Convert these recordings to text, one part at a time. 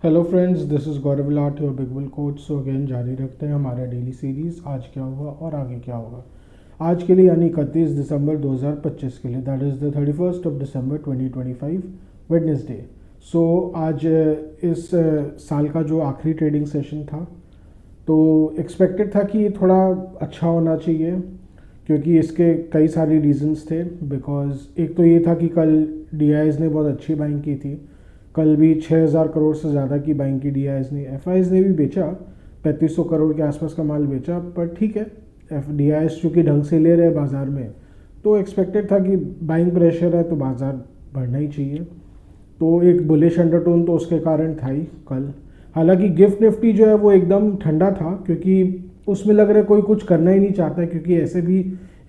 Hello friends, this is Gaurav Lath your big will coach. So again जारी रखते हैं हमारा डेली सीरीज़ आज क्या हुआ और आगे क्या होगा। आज के लिए यानी 31 दिसंबर 2025 के लिए, that is the 31 December 2025 Wednesday. So आज इस साल का जो आखिरी ट्रेडिंग सेशन था, तो एक्सपेक्टेड था कि ये थोड़ा अच्छा होना चाहिए, क्योंकि इसके कई सारे रीजंस थे। बिकॉज एक तो ये था कि कल डीआईज ने बहुत अच्छी बाइंग की थी। कल भी 6,000 करोड़ से ज़्यादा की बाइंग की डीआईज ने। एफआईज ने भी बेचा, 3500 करोड़ के आसपास का माल बेचा, पर ठीक है, एफ डीआईज चूँकि ढंग से ले रहे हैं बाज़ार में, तो एक्सपेक्टेड था कि बाइंग प्रेशर है तो बाज़ार बढ़ना ही चाहिए। तो एक बुलिश अंडरटोन तो उसके कारण था ही कल। हालांकि गिफ्ट निफ्टी जो है वो एकदम ठंडा था, क्योंकि उसमें लग रहा है कोई कुछ करना ही नहीं चाहता है, क्योंकि ऐसे भी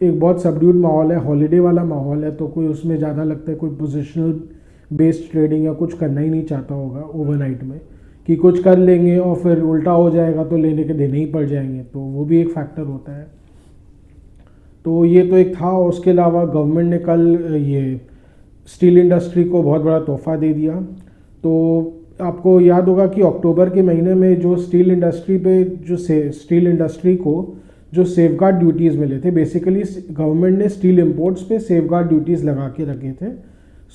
एक बहुत सबड्यूड माहौल है, हॉलीडे वाला माहौल है, तो कोई उसमें ज़्यादा लगता है कोई पोजिशनल बेस्ड ट्रेडिंग या कुछ करना ही नहीं चाहता होगा ओवरनाइट में, कि कुछ कर लेंगे और फिर उल्टा हो जाएगा तो लेने के देने ही पड़ जाएंगे, तो वो भी एक फैक्टर होता है। तो ये तो एक था। उसके अलावा गवर्नमेंट ने कल ये स्टील इंडस्ट्री को बहुत बड़ा तोहफा दे दिया। तो आपको याद होगा कि अक्टूबर के महीने में जो स्टील इंडस्ट्री पे जो स्टील इंडस्ट्री को जो सेफगार्ड ड्यूटीज़ मिले थे, बेसिकली गवर्नमेंट ने स्टील इंपोर्ट्स पे सेफगार्ड ड्यूटीज़ लगा के रखे थे।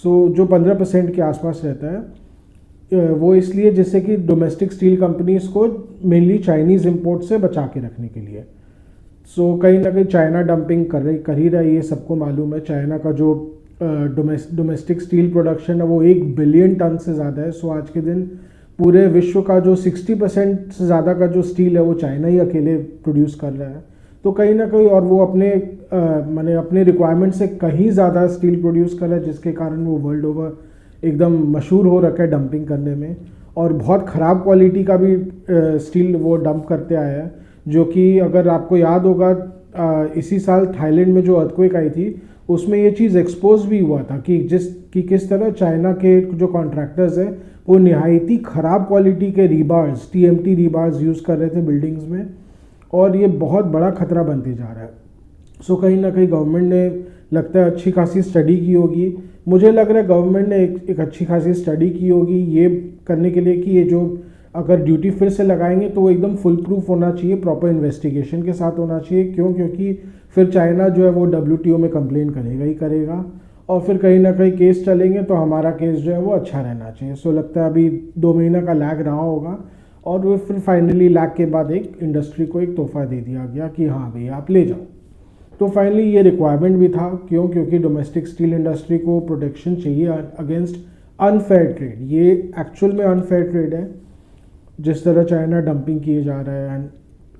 सो जो 15% के आसपास रहता है, वो इसलिए जिससे कि डोमेस्टिक स्टील कंपनीज को मेनली चाइनीज़ इंपोर्ट से बचा के रखने के लिए। सो कहीं ना कहीं चाइना डंपिंग कर ही रहा है, ये सबको मालूम है। चाइना का जो डोमेस्टिक स्टील प्रोडक्शन है वो 1 बिलियन टन से ज़्यादा है। सो आज के दिन पूरे विश्व का जो 60% से ज़्यादा का जो स्टील है वो चाइना ही अकेले प्रोड्यूस कर रहा है। तो कहीं ना कहीं, और वो अपने माने अपने रिक्वायरमेंट से कहीं ज़्यादा स्टील प्रोड्यूस कर रहा है, जिसके कारण वो वर्ल्ड ओवर एकदम मशहूर हो रखा है डंपिंग करने में। और बहुत ख़राब क्वालिटी का भी स्टील वो डंप करते आया है, जो कि अगर आपको याद होगा इसी साल थाईलैंड में जो अर्थक्वेक आई थी, उसमें ये चीज़ एक्सपोज भी हुआ था कि किस तरह चाइना के जो कॉन्ट्रैक्टर्स हैं वो निहायती ख़राब क्वालिटी के रीबार्स, टीएमटी रीबार्स यूज़ कर रहे थे बिल्डिंग्स में, और ये बहुत बड़ा खतरा बनते जा रहा है। सो कहीं ना कहीं गवर्नमेंट ने, लगता है, अच्छी खासी स्टडी की होगी। मुझे लग रहा है गवर्नमेंट ने एक अच्छी खासी स्टडी की होगी ये करने के लिए कि ये जो अगर ड्यूटी फिर से लगाएंगे तो वो एकदम फुल प्रूफ होना चाहिए, प्रॉपर इन्वेस्टिगेशन के साथ होना चाहिए। क्यों? क्योंकि फिर चाइना जो है वो डब्ल्यूटीओ में कंप्लेन करेगा ही करेगा, और फिर कहीं ना कहीं केस चलेंगे तो हमारा केस जो है वो अच्छा रहना चाहिए। सो लगता है अभी 2 महीना का लैग रहा होगा, और वो फिर फाइनली लैग के बाद एक इंडस्ट्री को एक तोहफा दे दिया गया कि हाँ भैया आप ले जाओ। तो फाइनली ये रिक्वायरमेंट भी था। क्यों? क्योंकि डोमेस्टिक स्टील इंडस्ट्री को प्रोटेक्शन चाहिए अगेंस्ट अनफेयर ट्रेड। ये एक्चुअल में अनफेयर ट्रेड है, जिस तरह चाइना डंपिंग किए जा रहा है। एंड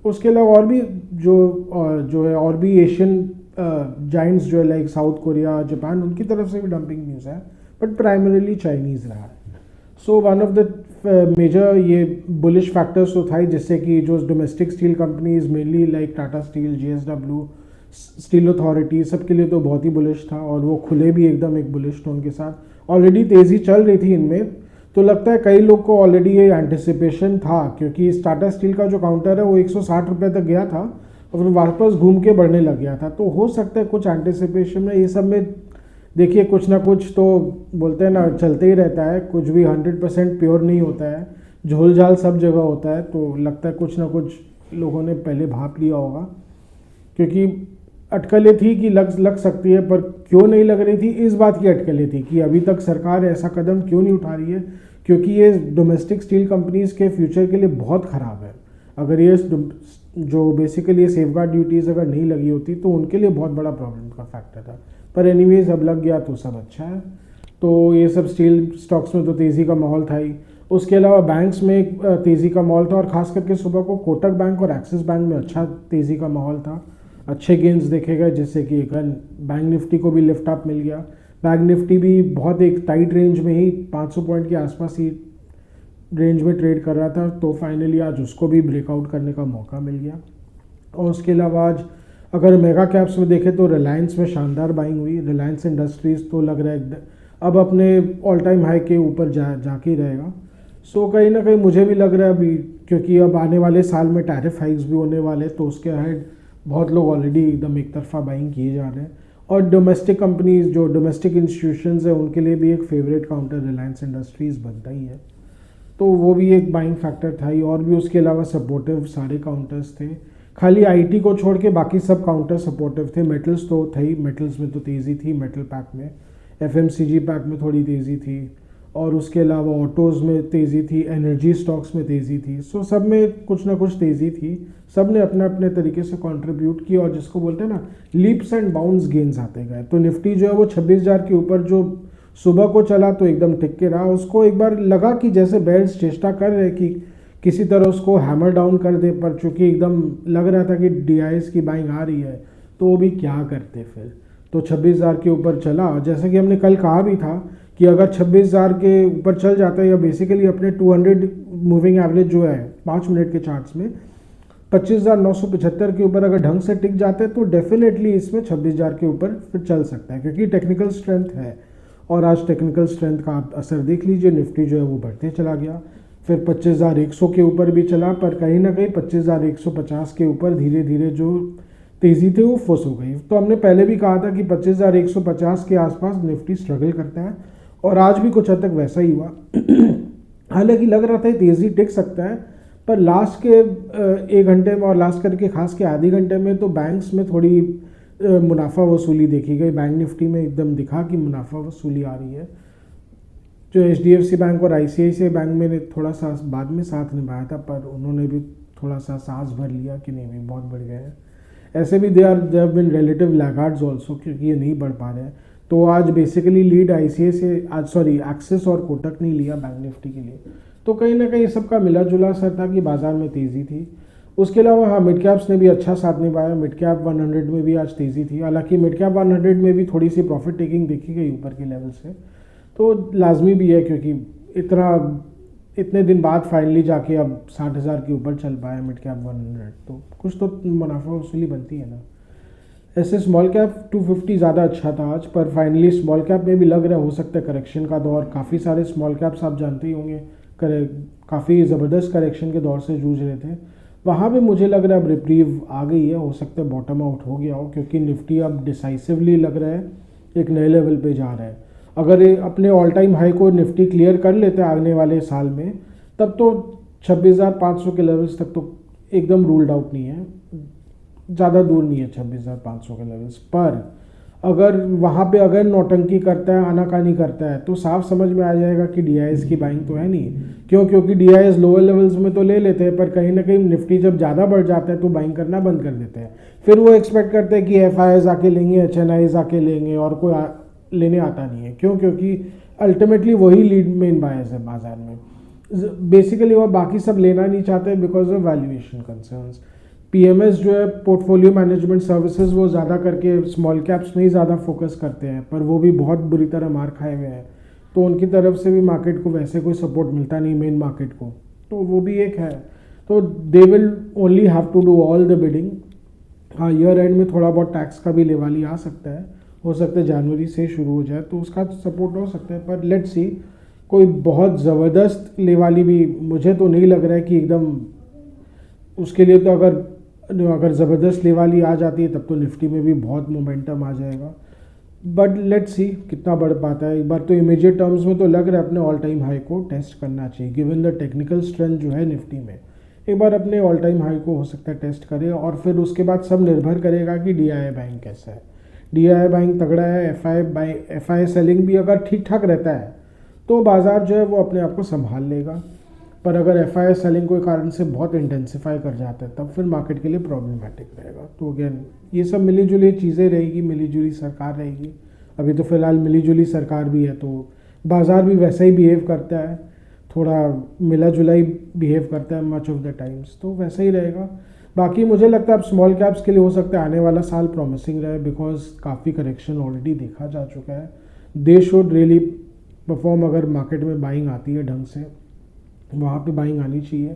उसके अलावा और भी जो है और भी एशियन जाइंट्स जो है लाइक साउथ कोरिया, जापान, उनकी तरफ से भी डंपिंग न्यूज़ है, बट प्राइमरीली चाइनीज़ रहा है। So one of the major ये बुलिश फैक्टर्स तो था ही, जिससे कि जो domestic steel companies mainly like Tata steel, JSW, steel authority, सबके लिए तो बहुत ही बुलिश था, और वो खुले भी एकदम एक बुलिश टोन के साथ। ऑलरेडी तेज़ी चल रही थी इनमें, तो लगता है कई लोग को ऑलरेडी ये एंटिसिपेशन था, क्योंकि टाटा स्टील का जो काउंटर है वो 160 रुपये तक गया था और फिर वापस घूम के बढ़ने लग गया था। तो हो सकता है कुछ एंटिसिपेशन में, ये सब में देखिए कुछ ना कुछ तो बोलते हैं ना, चलते ही रहता है। कुछ भी 100% प्योर नहीं होता है, झोल झाल सब जगह होता है। तो लगता है कुछ ना कुछ लोगों ने पहले भाप लिया होगा, क्योंकि अटकलें थी कि लग सकती है, पर क्यों नहीं लग रही थी, इस बात की अटकलें थी कि अभी तक सरकार ऐसा कदम क्यों नहीं उठा रही है, क्योंकि ये डोमेस्टिक स्टील कंपनीज़ के फ्यूचर के लिए बहुत ख़राब है। अगर ये जो बेसिकली ये सेफगार्ड ड्यूटीज़ अगर नहीं लगी होती तो उनके लिए बहुत बड़ा प्रॉब्लम का फैक्टर था। पर एनीवेज अब लग गया तो सब अच्छा है। तो ये सब स्टील स्टॉक्स में तो तेज़ी का माहौल था ही। उसके अलावा बैंक्स में तेज़ी का माहौल था, और ख़ास करके सुबह को कोटक बैंक और एक्सिस बैंक में अच्छा तेज़ी का माहौल था, अच्छे गेंस देखे गए, जिससे कि एक बैंक निफ्टी को भी लिफ्ट अप मिल गया। बैंक निफ्टी भी बहुत एक टाइट रेंज में ही 500 पॉइंट के आसपास ही रेंज में ट्रेड कर रहा था, तो फाइनली आज उसको भी ब्रेकआउट करने का मौका मिल गया। और उसके अलावा आज अगर मेगा कैप्स में देखें तो रिलायंस में शानदार बाइंग हुई। रिलायंस इंडस्ट्रीज़ तो लग रहा है अब अपने ऑल टाइम हाई के ऊपर जाके ही रहेगा। सो कहीं ना कहीं मुझे भी लग रहा है अभी, क्योंकि अब आने वाले साल में टैरिफ हाइक्स भी होने वाले हैं, तो उसके अहेड बहुत लोग ऑलरेडी एकदम एक तरफा बाइंग किए जा रहे हैं। और डोमेस्टिक कंपनीज, जो डोमेस्टिक इंस्टीट्यूशंस हैं, उनके लिए भी एक फेवरेट काउंटर रिलायंस इंडस्ट्रीज़ बनता ही है। तो वो भी एक बाइंग फैक्टर था ही, और भी उसके अलावा सपोर्टिव सारे काउंटर्स थे। खाली आईटी को छोड़ के बाकी सब काउंटर सपोर्टिव थे। मेटल्स तो थे ही, मेटल्स में तो तेज़ी थी, मेटल पैक में, एफएमसीजी पैक में थोड़ी तेज़ी थी, और उसके अलावा ऑटोज़ में तेज़ी थी, एनर्जी स्टॉक्स में तेज़ी थी। सो सब में कुछ ना कुछ तेज़ी थी, सब ने अपने अपने तरीके से कंट्रीब्यूट किया, और जिसको बोलते हैं ना लीप्स एंड बाउंड्स गेंस आते गए। तो निफ्टी जो है वो 26,000 के ऊपर जो सुबह को चला तो एकदम टिक के रहा। उसको एक बार लगा कि जैसे बेयर्स चेष्टा कर रहे कि किसी तरह उसको हैमर डाउन कर दे, पर चूंकि एकदम लग रहा था कि डीआईएस की बाइंग आ रही है, तो वो भी क्या करते फिर। तो 26,000 के ऊपर चला, जैसे कि हमने कल कहा भी था कि अगर 26,000 के ऊपर चल जाता है, या बेसिकली अपने 200 मूविंग एवरेज जो है 5 मिनट के चार्ट्स में 25,975 के ऊपर अगर ढंग से टिक जाते हैं, तो डेफिनेटली इसमें 26,000 के ऊपर फिर चल सकता है, क्योंकि टेक्निकल स्ट्रेंथ है। और आज टेक्निकल स्ट्रेंथ का आप असर देख लीजिए, निफ्टी जो है वो बढ़ते चला गया, फिर 25,100 के ऊपर भी चला, पर कहीं ना कहीं 25,150 के ऊपर धीरे धीरे जो तेज़ी थी वो फुस हो गई। तो हमने पहले भी कहा था कि 25,150 के आसपास निफ्टी स्ट्रगल करता है, और आज भी कुछ हद तक वैसा ही हुआ। हालांकि लग रहा था तेज़ी टिक सकता है, पर लास्ट के 1 घंटे में, और लास्ट करके खास के आधे घंटे में, तो बैंक्स में थोड़ी मुनाफा वसूली देखी गई। बैंक निफ्टी में एकदम दिखा कि मुनाफा वसूली आ रही है। जो एचडीएफसी बैंक और आईसीआईसीआई बैंक में ने थोड़ा सा बाद में साथ निभाया था, पर उन्होंने भी थोड़ा सा सांस भर लिया कि नहीं भाई बहुत बढ़ गए हैं। ऐसे भी they have been relative laggards also, क्योंकि ये नहीं बढ़ पा रहे हैं। तो आज बेसिकली लीड आईसीआईसीआई आज एक्सिस और कोटक नहीं लिया बैंक निफ्टी के लिए। तो कहीं ना कहीं सबका मिला जुला असर था कि बाजार में तेज़ी थी। उसके अलावा हाँ, मिड कैप्स ने भी अच्छा साथ निभाया। मिड कैप 100 में भी आज तेज़ी थी, हालांकि मिड कैप 100 में भी थोड़ी सी प्रॉफिट टेकिंग देखी गई ऊपर के लेवल से। तो लाजमी भी है, क्योंकि इतने दिन बाद फाइनली जाके अब 60,000 के ऊपर चल पाया मिड कैप 100, तो कुछ तो मुनाफा वसूली बनती है ना। ऐसे स्मॉल कैप 250 ज़्यादा अच्छा था आज, पर फाइनली स्मॉल कैप में भी लग रहा हो सकता है करेक्शन का दौर। काफ़ी सारे स्मॉल कैप्स आप जानते ही होंगे काफ़ी ज़बरदस्त करेक्शन के दौर से जूझ रहे थे। वहाँ पे मुझे लग रहा है अब रिप्रीव आ गई है, हो सकता है बॉटम आउट हो गया हो, क्योंकि निफ्टी अब डिसाइसिवली लग रहा है एक नए लेवल पे जा रहा है। अगर ये अपने ऑल टाइम हाई को निफ्टी क्लियर कर लेते हैं आने वाले साल में, तब तो 26,500 के लेवल्स तक तो एकदम रूल्ड आउट नहीं है, ज़्यादा दूर नहीं है 26,500 के लेवल्स। पर अगर वहाँ पे अगर नौटंकी करता है, आनाकानी करता है, तो साफ समझ में आ जाएगा कि डीआईएस की बाइंग तो है नहीं। क्योंकि डीआईएस लोअर लेवल्स में तो ले लेते हैं, पर कहीं ना कहीं निफ्टी जब ज़्यादा बढ़ जाता है तो बाइंग करना बंद कर देते हैं। फिर वो एक्सपेक्ट करते हैं कि एफआईआईज आके लेंगे, एचएनआईज आके लेंगे, और कोई लेने आता नहीं है। क्योंकि अल्टीमेटली वही लीड मेन बायर्स है बाजार में बेसिकली, और बाकी सब लेना नहीं चाहते because of valuation concerns. PMS जो है पोर्टफोलियो मैनेजमेंट सर्विसेज, वो ज़्यादा करके स्मॉल कैप्स में ही ज़्यादा फोकस करते हैं, पर वो भी बहुत बुरी तरह मार खाए हुए हैं। तो उनकी तरफ से भी मार्केट को वैसे कोई सपोर्ट मिलता नहीं, मेन मार्केट को। तो वो भी एक है। तो they will only have to do all the bidding. हाँ, ईयर एंड में थोड़ा बहुत टैक्स का भी लेवाली आ सकता है, हो सकता है जनवरी से शुरू हो जाए, तो उसका सपोर्ट हो सकता है। पर लेट्स सी, कोई बहुत ज़बरदस्त लेवाली भी मुझे तो नहीं लग रहा है कि एकदम उसके लिए। तो अगर ज़बरदस्त लेवाली आ जाती है तब तो निफ्टी में भी बहुत मोमेंटम आ जाएगा। बट लेट्स सी कितना बढ़ पाता है। एक बार तो इमीडिएट टर्म्स में तो लग रहा है अपने ऑल टाइम हाई को टेस्ट करना चाहिए, गिवन द टेक्निकल स्ट्रेंथ जो है निफ्टी में। एक बार अपने ऑल टाइम हाई को हो सकता है टेस्ट करे, और फिर उसके बाद सब निर्भर करेगा कि डीआईआई बाइंग कैसा है। डीआईआई बाइंग तगड़ा है, एफआई सेलिंग भी अगर ठीक ठाक रहता है तो बाजार जो है वो अपने आप को संभाल लेगा। पर अगर एफआई सेलिंग कोई कारण से बहुत इंटेंसिफाई कर जाता है, तब फिर मार्केट के लिए प्रॉब्लमेटिक रहेगा। तो अगेन ये सब मिली जुली चीज़ें रहेगी, मिली जुली सरकार रहेगी। अभी तो फिलहाल मिली जुली सरकार भी है, तो बाजार भी वैसा ही बिहेव करता है, थोड़ा मिला जुला ही बिहेव करता है मच ऑफ द टाइम्स, तो वैसा ही रहेगा। बाकी मुझे लगता है अब स्मॉल कैप्स के लिए हो सकता है आने वाला साल प्रॉमिसिंग रहे, बिकॉज काफ़ी करेक्शन ऑलरेडी देखा जा चुका है। They should really perform. अगर मार्केट में बाइंग आती है ढंग से, वहाँ पे बाइंग आनी चाहिए,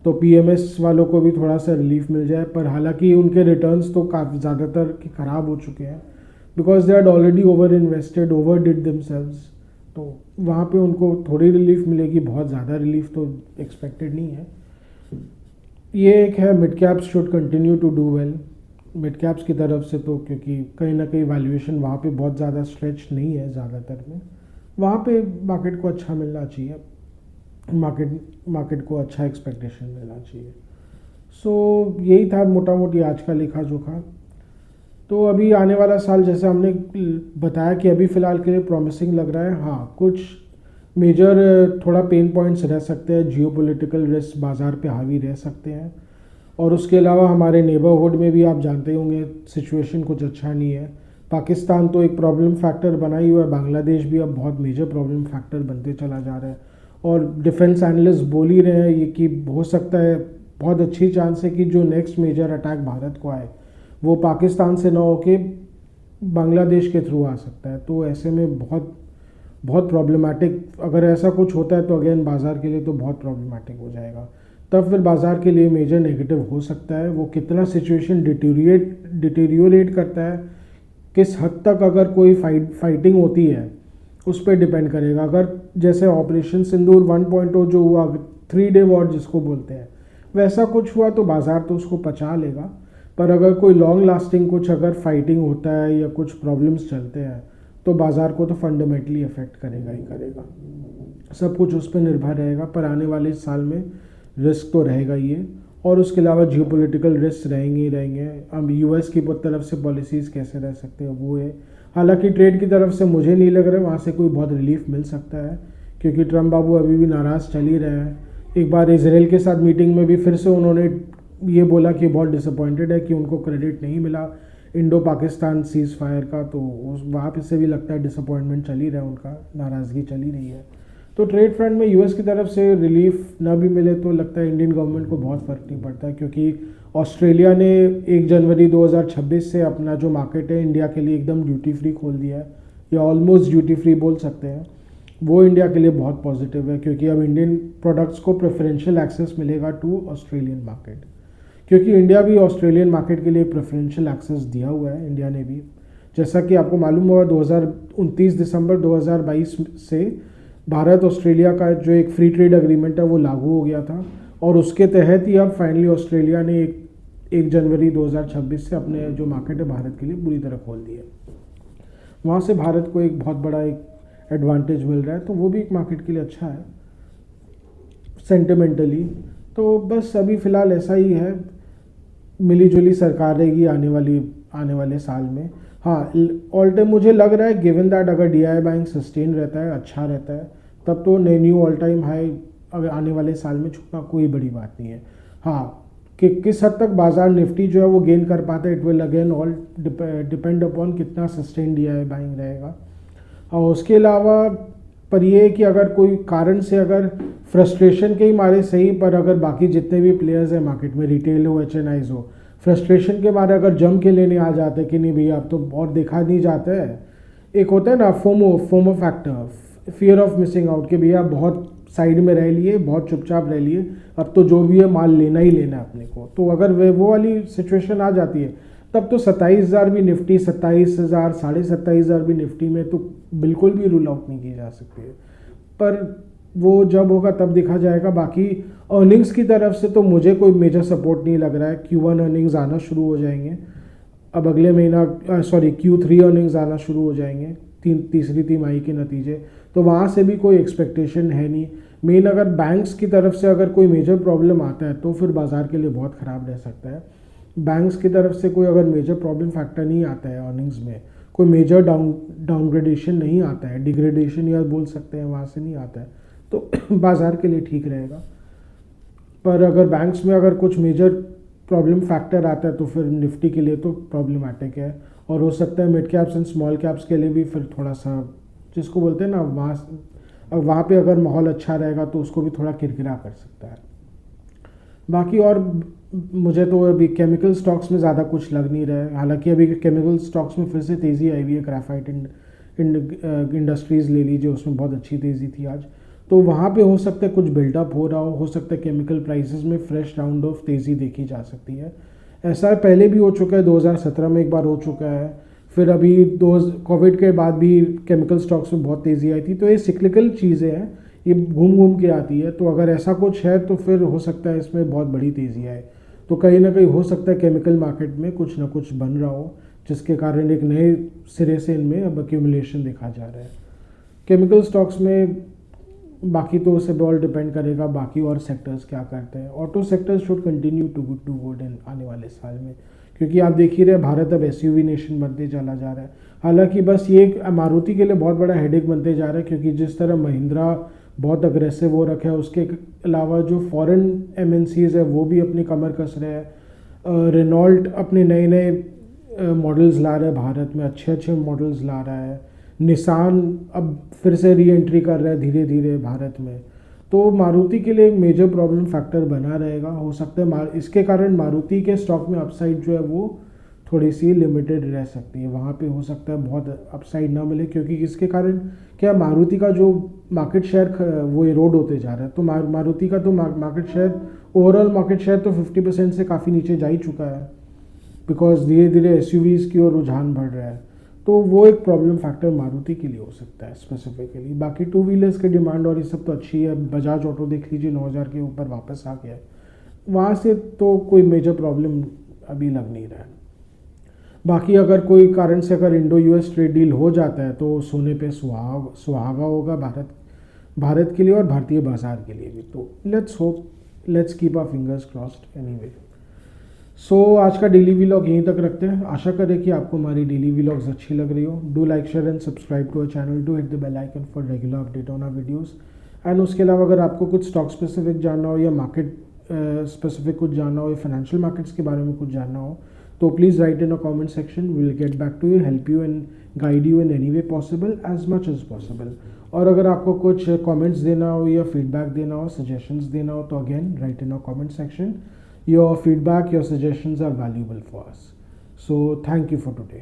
तो पीएमएस वालों को भी थोड़ा सा रिलीफ मिल जाए। पर हालांकि उनके रिटर्न्स तो काफ़ी ज़्यादातर ख़राब हो चुके हैं, because they are already overinvested, overdid themselves. तो वहाँ पे उनको थोड़ी रिलीफ मिलेगी, बहुत ज़्यादा रिलीफ तो एक्सपेक्टेड नहीं है। ये एक है, mid caps should continue to do well mid caps की तरफ से, तो क्योंकि कहीं ना कहीं वैल्यूएशन वहाँ पे बहुत ज़्यादा स्ट्रेच नहीं है ज़्यादातर में, वहाँ पे मार्केट को अच्छा मिलना चाहिए। मार्केट को अच्छा एक्सपेक्टेशन मिलना चाहिए। सो यही था मोटा मोटी आज का लेखा जोखा। तो अभी आने वाला साल जैसे हमने बताया कि अभी फ़िलहाल के लिए प्रॉमिसिंग लग रहा है। हाँ, कुछ मेजर थोड़ा पेन पॉइंट्स रह सकते हैं, जियोपॉलिटिकल रिस्क बाज़ार पे हावी रह सकते हैं, और उसके अलावा हमारे नेबरहुड में भी आप जानते होंगे सिचुएशन कुछ अच्छा नहीं है। पाकिस्तान तो एक प्रॉब्लम फैक्टर बना ही हुआ है, बांग्लादेश भी अब बहुत मेजर प्रॉब्लम फैक्टर बनते चला जा रहा है। और डिफेंस एनालिस्ट बोल ही रहे हैं ये कि हो सकता है, बहुत अच्छी चांस है कि जो नेक्स्ट मेजर अटैक भारत को आए वो पाकिस्तान से ना होके बांग्लादेश के थ्रू आ सकता है। तो ऐसे में बहुत बहुत प्रॉब्लमेटिक, अगर ऐसा कुछ होता है तो अगेन बाज़ार के लिए तो बहुत प्रॉब्लमेटिक हो जाएगा। तब फिर बाज़ार के लिए मेजर नेगेटिव हो सकता है। वो कितना सिचुएशन डिटेरियोरेट करता है, किस हद तक अगर कोई फाइटिंग होती है उस पर डिपेंड करेगा। अगर जैसे ऑपरेशन सिंदूर 1.0 जो हुआ, 3 डे वॉर जिसको बोलते हैं, वैसा कुछ हुआ तो बाज़ार तो उसको पचा लेगा। पर अगर कोई लॉन्ग लास्टिंग कुछ अगर फाइटिंग होता है या कुछ प्रॉब्लम्स चलते हैं तो बाज़ार को तो फंडामेंटली अफेक्ट करेगा ही करेगा। सब कुछ उस पर निर्भर रहेगा। पर आने वाले साल में रिस्क तो रहेगा ही है, और उसके अलावा जियोपॉलिटिकल रिस्क रहेंगे ही रहेंगे। अब यूएस की तरफ से पॉलिसीज़ कैसे रह सकते हैं वो है। हालांकि ट्रेड की तरफ से मुझे नहीं लग रहा है वहाँ से कोई बहुत रिलीफ मिल सकता है, क्योंकि ट्रम्प बाबू अभी भी नाराज़ चल ही रहे हैं। एक बार इसराइल के साथ मीटिंग में भी फिर से उन्होंने ये बोला कि बहुत डिसअपॉइंटेड है कि उनको क्रेडिट नहीं मिला इंडो पाकिस्तान सीज़ फायर का। तो उस वहाँ पे से भी लगता है डिसअपॉइंटमेंट चल ही रहा है, उनका नाराज़गी चल ही रही है। तो ट्रेड फ्रंट में यूएस की तरफ से रिलीफ ना भी मिले तो लगता है इंडियन गवर्नमेंट को बहुत फ़र्क नहीं पड़ता है, क्योंकि ऑस्ट्रेलिया ने 1 जनवरी 2026 से अपना जो मार्केट है इंडिया के लिए एकदम ड्यूटी फ्री खोल दिया है, या ऑलमोस्ट ड्यूटी फ्री बोल सकते हैं। वो इंडिया के लिए बहुत पॉजिटिव है, क्योंकि अब इंडियन प्रोडक्ट्स को प्रेफरेंशियल एक्सेस मिलेगा टू ऑस्ट्रेलियन मार्केट, क्योंकि इंडिया भी ऑस्ट्रेलियन मार्केट के लिए प्रेफरेंशियल एक्सेस दिया हुआ है। इंडिया ने भी, जैसा कि आपको मालूम होगा, 29 दिसंबर 2022 से भारत ऑस्ट्रेलिया का जो एक फ्री ट्रेड एग्रीमेंट है वो लागू हो गया था, और उसके तहत ही अब फाइनली ऑस्ट्रेलिया ने 1 जनवरी 2026 से अपने जो मार्केट है भारत के लिए पूरी तरह खोल दी है। वहाँ से भारत को एक बहुत बड़ा एक एडवांटेज मिल रहा है, तो वो भी एक मार्केट के लिए अच्छा है सेंटिमेंटली। तो बस अभी फ़िलहाल ऐसा ही है, मिली जुली सरकार रहेगी आने वाले साल में। हाँ, ऑल टाइम मुझे लग रहा है गिवन दैट अगर डीआई बैंक सस्टेन रहता है, अच्छा रहता है, तब तो न्यू ऑल टाइम हाई अगर आने वाले साल में छूना कोई बड़ी बात नहीं है। हाँ, कि किस हद तक बाजार निफ्टी जो है वो गेन कर पाता है, it will again all depend upon कितना सस्टेन डीआई बैंक रहेगा। और उसके अलावा पर ये है कि अगर कोई कारण से अगर फ्रस्ट्रेशन के ही मारे सही, पर अगर बाकी जितने भी प्लेयर्स हैं मार्केट में, रिटेल हो एचएनआईज हो, फ्रस्ट्रेशन के मारे अगर जम के लेने आ जाते हैं कि नहीं भैया अब तो और देखा नहीं जाता है, एक होता है ना FOMO factor, fear of missing out, कि भैया बहुत साइड में रह लिए, बहुत चुपचाप रह लिए, अब तो जो भी है माल लेना ही लेना है अपने को। तो अगर वो वाली सिचुएशन आ जाती है तब तो 27,000 भी निफ्टी, 27,000, 27,500 भी निफ्टी में तो बिल्कुल भी रूल आउट नहीं की जा सकती है। पर वो जब होगा तब देखा जाएगा। बाकी अर्निंग्स की तरफ से तो मुझे कोई मेजर सपोर्ट नहीं लग रहा है। Q1 अर्निंग्स आना शुरू हो जाएंगे अब अगले महीना, Q3 अर्निंग्स आना शुरू हो जाएंगे, तीसरी तिमाही के नतीजे, तो वहाँ से भी कोई एक्सपेक्टेशन है नहीं। मेन अगर बैंक्स की तरफ से अगर कोई मेजर प्रॉब्लम आता है तो फिर बाज़ार के लिए बहुत ख़राब रह सकता है। बैंक्स की तरफ से कोई अगर मेजर प्रॉब्लम फैक्टर नहीं आता है अर्निंग्स में, कोई मेजर डाउनग्रेडेशन नहीं आता है, डिग्रेडेशन या बोल सकते हैं वहाँ से नहीं आता है, तो बाज़ार के लिए ठीक रहेगा। पर अगर बैंक्स में अगर कुछ मेजर प्रॉब्लम फैक्टर आता है तो फिर निफ्टी के लिए तो प्रॉब्लमेटिक है, और हो सकता है mid caps and small caps के लिए भी फिर थोड़ा सा, जिसको बोलते हैं ना, वहाँ पे अगर माहौल अच्छा रहेगा तो उसको भी थोड़ा किरकिरा कर सकता है। बाकी और मुझे तो अभी केमिकल स्टॉक्स में ज़्यादा कुछ लग नहीं रहा है। हालांकि अभी केमिकल स्टॉक्स में फिर से तेज़ी आई हुई है। ग्रेफाइट इंडस्ट्रीज़ ले लीजिए, उसमें बहुत अच्छी तेज़ी थी आज, तो वहाँ पे हो सकता है कुछ बिल्डअप हो रहा हो सकता है केमिकल प्राइसेस में फ्रेश राउंड ऑफ तेज़ी देखी जा सकती है। ऐसा पहले भी हो चुका है, 2017 में एक बार हो चुका है, फिर अभी कोविड के बाद भी केमिकल स्टॉक्स में बहुत तेज़ी आई थी। तो ये सिक्लिकल चीज़ें हैं, ये घूम घूम के आती है, तो अगर ऐसा कुछ है तो फिर हो सकता है इसमें बहुत बड़ी तेज़ी आए। तो कहीं ना कहीं हो सकता है केमिकल मार्केट में कुछ ना कुछ बन रहा हो, जिसके कारण एक नए सिरे से इनमें अब एक्यूमुलेशन देखा जा रहा है। केमिकल स्टॉक्स में बाकी तो उसे ऑल डिपेंड करेगा बाकी और सेक्टर्स क्या करते हैं। Auto sectors should continue to good इन आने वाले साल में, क्योंकि आप देख ही रहे भारत अब एसयूवी नेशन बनते चला जा रहा है। हालांकि बस ये एक मारुति के लिए बहुत बड़ा हेडेक बनते जा रहा है, क्योंकि जिस तरह महिंद्रा बहुत अग्रेसिव हो रखा है, उसके अलावा जो फॉरेन एमएनसीज है वो भी अपनी कमर कस रहे हैं। रेनॉल्ट अपने नए नए मॉडल्स ला रहा है भारत में, अच्छे अच्छे मॉडल्स ला रहा है। निसान अब फिर से री एंट्री कर रहा है धीरे धीरे भारत में। तो मारुति के लिए एक मेजर प्रॉब्लम फैक्टर बना रहेगा। हो सकता है इसके कारण मारुति के स्टॉक में अपसाइड जो है वो थोड़ी सी लिमिटेड रह सकती है। वहाँ पे हो सकता है बहुत अपसाइड ना मिले, क्योंकि इसके कारण क्या मारुति का जो मार्केट शेयर वो इरोड होते जा रहा है। तो मारुति का तो market share, overall market share तो 50% से काफ़ी नीचे जा ही चुका है, बिकॉज धीरे धीरे एसयूवीज़ की ओर रुझान बढ़ रहा है। तो वो एक प्रॉब्लम फैक्टर मारुति के लिए हो सकता है स्पेसिफिकली। बाकी टू व्हीलर्स की डिमांड और ये सब तो अच्छी है। बजाज ऑटो देख लीजिए 9000 के ऊपर वापस आ गया है, वहाँ से तो कोई मेजर प्रॉब्लम अभी लग नहीं रहा है। बाकी अगर कोई कारण से अगर इंडो यूएस ट्रेड डील हो जाता है तो सोने पे सुहागा होगा भारत के लिए और भारतीय बाजार के लिए भी। तो let's keep our fingers crossed anyway. So आज का डेली व्लॉग यहीं तक रखते हैं। आशा करें कि आपको हमारी डेली व्लॉग्स अच्छी लग रही हो। Do like share and subscribe to our channel, do hit the bell icon for regular update on our videos. And उसके अलावा अगर आपको कुछ स्टॉक स्पेसिफिक जानना हो या मार्केट स्पेसिफिक कुछ जानना हो या फाइनेंशियल मार्केट्स के बारे में कुछ जानना हो, तो please write in a comment section. We will get back to you, help you and guide you in any way possible as much as possible. और अगर आपको कुछ कमेंट्स देना हो या फीडबैक देना हो, सजेशंस देना हो, तो again right in a comment section. Your feedback, your suggestions are valuable for us. So thank you for today.